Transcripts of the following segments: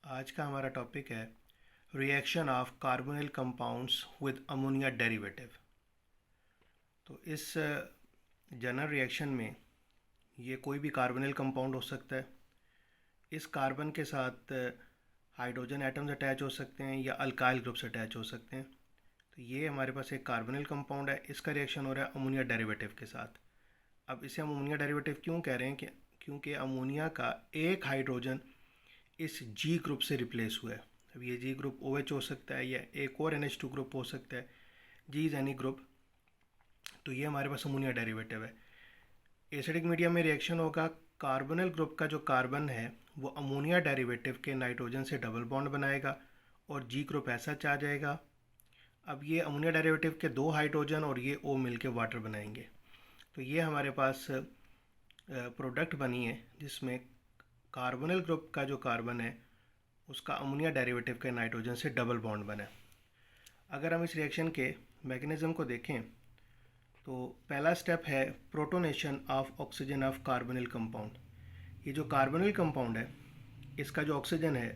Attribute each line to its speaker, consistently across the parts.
Speaker 1: आज का हमारा टॉपिक है reaction of carbonyl compounds with ammonia derivative. तो इस जनरल रिएक्शन में ये कोई भी कार्बोनिल कंपाउंड हो सकता है। इस कार्बन के साथ हाइड्रोजन एटम्स अटैच हो सकते हैं या अल्काइल ग्रुप्स अटैच हो सकते हैं। तो ये हमारे पास एक कार्बोनिल कंपाउंड है, इसका रिएक्शन हो रहा है अमोनिया डेरिवेटिव के साथ। अब इसे हम अमोनिया डेरिवेटिव क्यों कह रहे हैं कि क्योंकि अमोनिया का एक हाइड्रोजन इस जी ग्रुप से रिप्लेस हुआ है। अब ये जी ग्रुप OH हो सकता है या एक और NH2 ग्रुप हो सकता है, जी इज एनी ग्रुप। तो ये हमारे पास अमोनिया डेरिवेटिव है। एसिडिक मीडियम में रिएक्शन होगा, कार्बोनिल ग्रुप का जो कार्बन है वो अमोनिया डेरिवेटिव के नाइट्रोजन से डबल बॉन्ड बनाएगा और जी ग्रुप ऐसा आ जाएगा। अब ये अमोनिया डेरिवेटिव के दो हाइड्रोजन और ये O मिलके वाटर बनाएंगे। तो ये हमारे पास प्रोडक्ट बनी है जिसमें कार्बोनिल ग्रुप का जो कार्बन है उसका अमोनिया डेरिवेटिव के नाइट्रोजन से डबल बॉन्ड बना। अगर हम इस रिएक्शन के मैकेनिज़्म को देखें तो पहला स्टेप है protonation of oxygen of carbonyl compound. ये जो कार्बोनिल कंपाउंड है इसका जो ऑक्सीजन है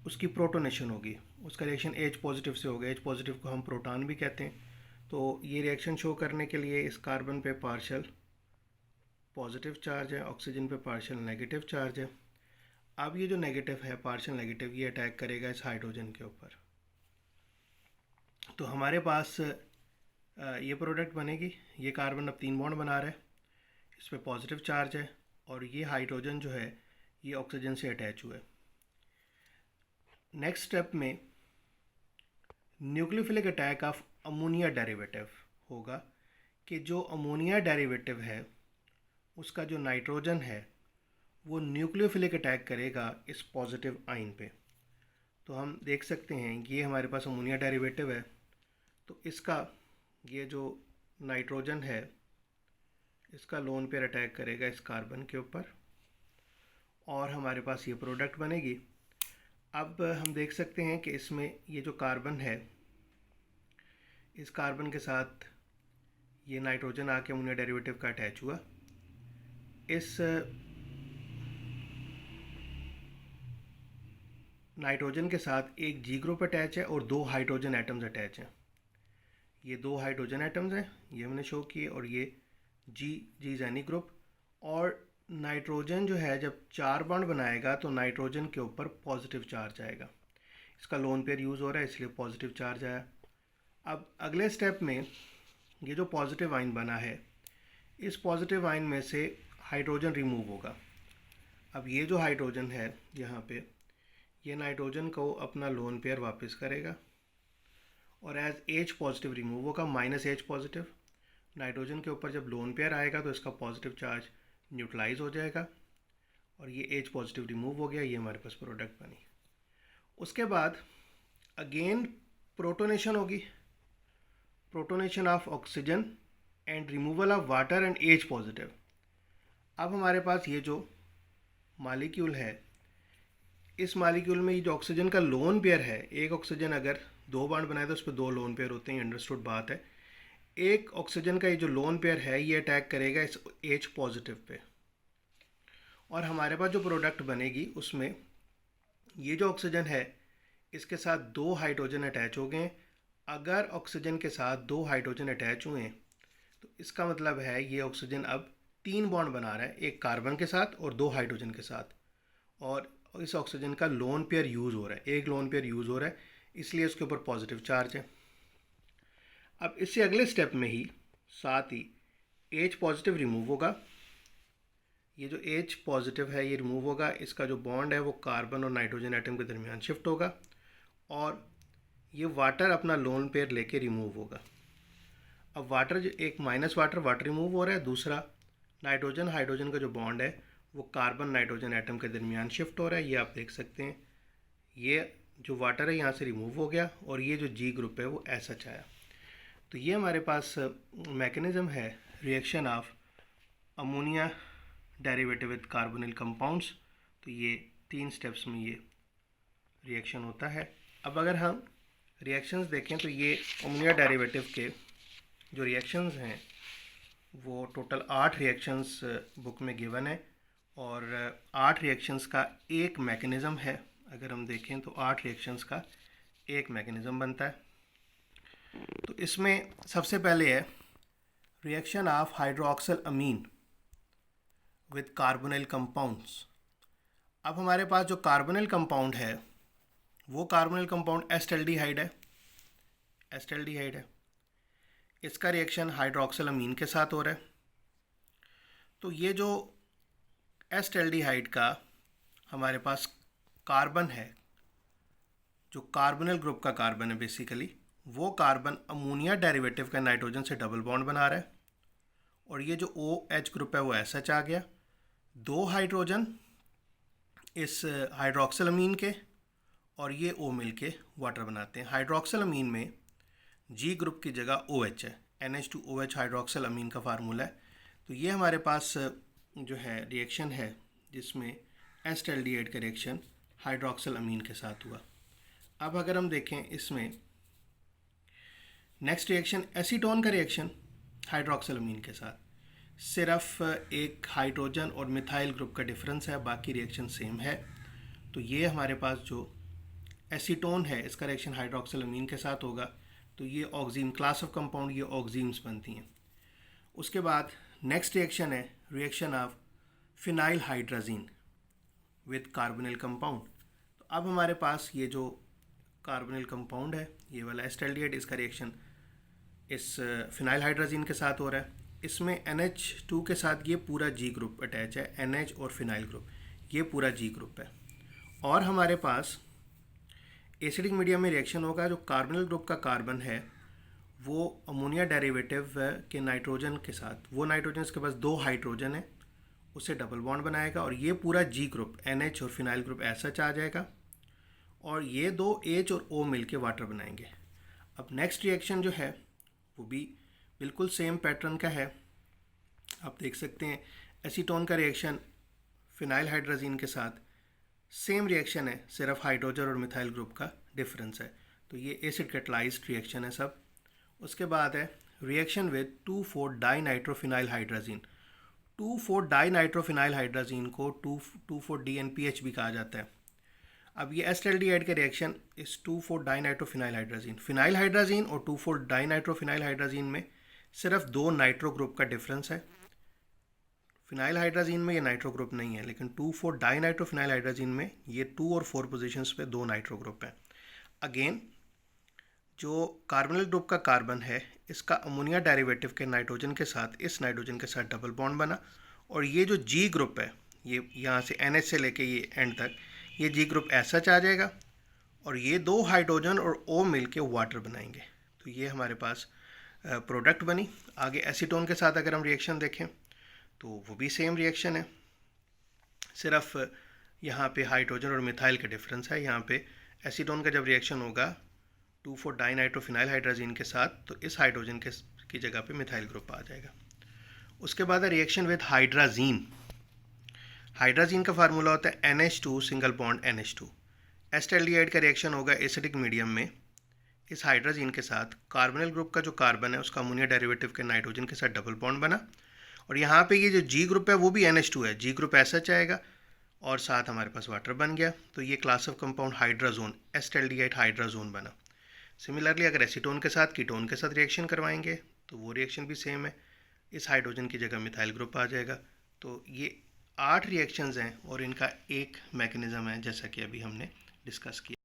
Speaker 1: उसकी प्रोटोनेशन होगी, उसका रिएक्शन H पॉजिटिव से होगा। H पॉजिटिव को हम प्रोटॉन भी कहते हैं। तो ये रिएक्शन शो करने के लिए इस कार्बन पे पार्शियल पॉजिटिव चार्ज है, ऑक्सीजन पे पार्शियल नेगेटिव चार्ज है। अब ये जो नेगेटिव है, पार्शियल नेगेटिव, ये अटैक करेगा इस हाइड्रोजन के ऊपर। तो हमारे पास ये प्रोडक्ट बनेगी। ये कार्बन अब 3 बॉन्ड बना रहा है, इस पर पॉजिटिव चार्ज है और ये हाइड्रोजन जो है ये ऑक्सीजन से अटैच हुआ है। नेक्स्ट स्टेप में nucleophilic attack of ammonia derivative होगा कि जो अमोनिया डेरिवेटिव है उसका जो नाइट्रोजन है वो न्यूक्लियोफिलिक अटैक करेगा इस पॉजिटिव आयन पे। तो हम देख सकते हैं ये हमारे पास अमोनिया डेरिवेटिव है, तो इसका ये जो नाइट्रोजन है इसका लोन पेयर अटैक करेगा इस कार्बन के ऊपर और हमारे पास ये प्रोडक्ट बनेगी। अब हम देख सकते हैं कि इसमें ये जो कार्बन है इस कार्बन के साथ ये नाइट्रोजन आके अमोनिया डेरिवेटिव का अटैच हुआ। इस नाइट्रोजन के साथ एक जी ग्रुप अटैच है और 2 हाइड्रोजन एटम्स अटैच हैं। ये 2 हाइड्रोजन एटम्स हैं, ये हमने शो किए, और ये जी जैनी ग्रुप। और नाइट्रोजन जो है जब 4 बॉन्ड बनाएगा तो नाइट्रोजन के ऊपर पॉजिटिव चार्ज आएगा। इसका लोन पेयर यूज़ हो रहा है इसलिए पॉजिटिव चार्ज आया। अब अगले स्टेप में ये जो पॉजिटिव आयन बना है इस पॉजिटिव आयन में से हाइड्रोजन रिमूव होगा। अब ये जो हाइड्रोजन है यहाँ पे ये नाइट्रोजन को अपना लोन पेयर वापस करेगा और एज H पॉजिटिव रिमूव होगा, -H पॉजिटिव। नाइट्रोजन के ऊपर जब लोन पेयर आएगा तो इसका पॉजिटिव चार्ज न्यूट्रलाइज हो जाएगा और ये H पॉजिटिव रिमूव हो गया। ये हमारे पास प्रोडक्ट बनी। उसके बाद अगेन प्रोटोनेशन होगी, protonation of oxygen and removal of water and H positive. अब हमारे पास ये जो मालिक्यूल है इस मालिक्यूल में ये जो ऑक्सीजन का लोन पेयर है, एक ऑक्सीजन अगर 2 बॉन्ड बनाए तो उस पर 2 लोन पेयर होते हैं, अंडरस्टूड बात है। एक ऑक्सीजन का ये जो लोन पेयर है ये अटैक करेगा इस H पॉजिटिव पे और हमारे पास जो प्रोडक्ट बनेगी उसमें ये जो ऑक्सीजन है इसके साथ 2 हाइड्रोजन अटैच हो गए। अगर ऑक्सीजन के साथ 2 हाइड्रोजन अटैच हुए हैं तो इसका मतलब है ये ऑक्सीजन अब 3 बॉन्ड बना रहा है, एक कार्बन के साथ और 2 हाइड्रोजन के साथ, और इस ऑक्सीजन का लोन पेयर यूज़ हो रहा है, एक लोन पेयर यूज़ हो रहा है, इसलिए उसके ऊपर पॉजिटिव चार्ज है। अब इससे अगले स्टेप में ही साथ ही H पॉजिटिव रिमूव होगा। ये जो H पॉजिटिव है ये रिमूव होगा, इसका जो बॉन्ड है वो कार्बन और नाइट्रोजन एटम के दरमियान शिफ्ट होगा और ये वाटर अपना लोन पेयर लेके रिमूव होगा। अब वाटर जो एक वाटर रिमूव हो रहा है, दूसरा नाइट्रोजन हाइड्रोजन का जो बॉन्ड है वो कार्बन नाइट्रोजन एटम के दरमियान शिफ्ट हो रहा है। ये आप देख सकते हैं, ये जो वाटर है यहाँ से रिमूव हो गया और ये जो जी ग्रुप है वो ऐसा आया। तो ये हमारे पास मैकेनिज़्म है reaction of ammonia derivative with carbonyl compounds. तो ये 3 स्टेप्स में ये रिएक्शन होता है। अब अगर हम रिएक्शंस देखें तो ये अमोनिया डेरिवेटिव के जो रिएक्शंस हैं वो टोटल 8 रिएक्शंस बुक में गिवन है और 8 रिएक्शंस का एक मैकेनिज़्म है। अगर हम देखें तो 8 रिएक्शंस का एक मैकेनिज़्म बनता है। तो इसमें सबसे पहले है reaction of hydroxyl amine with carbonyl compounds. अब हमारे पास जो कार्बोनिल कंपाउंड है वो कार्बोनिल कंपाउंड एसिटाल्डिहाइड है। इसका रिएक्शन हाइड्रोक्सिल अमीन के साथ हो रहा है। तो ये जो एसिटाल्डिहाइड का हमारे पास कार्बन है, जो कार्बोनिल ग्रुप का कार्बन है बेसिकली, वो कार्बन अमोनिया डेरिवेटिव का नाइट्रोजन से डबल बॉन्ड बना रहा है। और ये जो OH ग्रुप है वो SH आ गया। 2 हाइड्रोजन इस हाइड्रोक्सिल अमीन के और ये O मिल के वाटर बनाते हैं। हाइड्रोक्सिल अमीन में G ग्रुप की जगह OH है। NH2OH हाइड्रोक्सिल अमीन का फार्मूला है। तो ये हमारे पास जो है रिएक्शन है जिसमें एसिटाल्डिहाइड का रिएक्शन हाइड्रोक्सिल अमीन के साथ हुआ। अब अगर हम देखें इसमें नेक्स्ट रिएक्शन एसीटोन का रिएक्शन हाइड्रोक्सिल अमीन के साथ, सिर्फ एक हाइड्रोजन और मिथाइल ग्रुप का डिफरेंस है, बाकी रिएक्शन सेम है। तो ये हमारे पास जो एसीटोन है इसका रिएक्शन हाइड्रोक्सिल अमीन के साथ होगा। तो ये ऑक्सीम क्लास ऑफ कंपाउंड, ये ऑक्सीम्स बनती हैं। उसके बाद नेक्स्ट रिएक्शन है reaction of phenyl hydrazine with carbonyl compound. तो अब हमारे पास ये जो कार्बोनिल कंपाउंड है ये वाला एसिटाल्डिहाइड, इसका रिएक्शन इस फिनाइल हाइड्राजीन के साथ हो रहा है। इसमें NH2 के साथ ये पूरा G ग्रुप अटैच है, NH और फिनाइल ग्रुप, ये पूरा G ग्रुप है। और हमारे पास एसिडिक मीडियम में रिएक्शन होगा, जो कार्बोनिल ग्रुप का कार्बन है वो अमोनिया डेरिवेटिव के नाइट्रोजन के साथ, वो नाइट्रोजन इसके पास 2 हाइड्रोजन है, उसे डबल बॉन्ड बनाएगा और ये पूरा G ग्रुप NH और फिनाइल ग्रुप SH आ जाएगा और ये 2 H और O मिलके वाटर बनाएंगे। अब नेक्स्ट रिएक्शन जो है वो भी बिल्कुल सेम पैटर्न का है। आप देख सकते हैं एसीटोन का रिएक्शन फिनाइल हाइड्राजीन के साथ सेम रिएक्शन है, सिर्फ हाइड्रोजन और मिथाइल ग्रुप का डिफरेंस है। तो ये एसिड कैटलाइज्ड रिएक्शन है सब। उसके बाद है रिएक्शन विद 2,4-डाइनाइट्रोफिनाइल हाइड्राजीन। 2,4-डाइनाइट्रोफिनाइल हाइड्राजीन को 2,4-DNPH भी कहा जाता है। अब ये एसिटाल्डिहाइड का रिएक्शन इस 2,4-डाइनाइट्रोफिनाइल हाइड्राजीन, फिनाइल हाइड्राजीन और 2,4-डाइनाइट्रोफिनाइल हाइड्राजीन में सिर्फ 2 नाइट्रो ग्रुप का डिफरेंस है। फिनाइल हाइड्राजीन में ये नाइट्रो ग्रुप नहीं है, लेकिन 2,4-डाइनाइट्रोफिनाइल हाइड्राजीन में ये 2 और 4 पोजीशंस पे 2 नाइट्रो ग्रुप है। अगेन जो कार्बोनिल ग्रुप का कार्बन है इसका अमोनिया डेरिवेटिव के नाइट्रोजन के साथ, इस नाइट्रोजन के साथ डबल बॉन्ड बना और ये जो G ग्रुप है, ये यहाँ से NH से लेके ये एंड तक, ये G ग्रुप SH आ जाएगा और ये 2 हाइड्रोजन और O मिलके वाटर बनाएंगे। तो ये हमारे पास प्रोडक्ट बनी। आगे एसीटोन के साथ अगर हम रिएक्शन देखें तो वो भी सेम रिएक्शन है, सिर्फ यहाँ पे हाइड्रोजन और मिथाइल का डिफरेंस है। यहाँ पे एसीटोन का जब रिएक्शन होगा 2,4-डाइनाइट्रोफिनाइल हाइड्राजीन के साथ, तो इस हाइड्रोजन की जगह पे मिथाइल ग्रुप आ जाएगा। उसके बाद है रिएक्शन विद हाइड्राजीन। हाइड्राजीन का फार्मूला होता है NH2 single bond NH2। Acetaldehyde का रिएक्शन होगा एसिडिक मीडियम में इस हाइड्राजीन के साथ, कार्बोनिल ग्रुप का जो कार्बन है उसका अमोनिया डेरिवेटिव के नाइट्रोजन के साथ डबल बॉन्ड बना और यहाँ पे ये जो G ग्रुप है वो भी NH2 है, G ग्रुप SH आएगा और साथ हमारे पास वाटर बन गया। तो ये class of compound hydrazone, acetaldehyde hydrazone बना। सिमिलरली अगर एसीटोन के साथ कीटोन के साथ रिएक्शन करवाएंगे तो वो रिएक्शन भी सेम है, इस हाइड्रोजन की जगह मिथाइल ग्रुप आ जाएगा। तो ये 8 रिएक्शंस हैं और इनका एक मैकेनिज़्म है जैसा कि अभी हमने डिस्कस किया।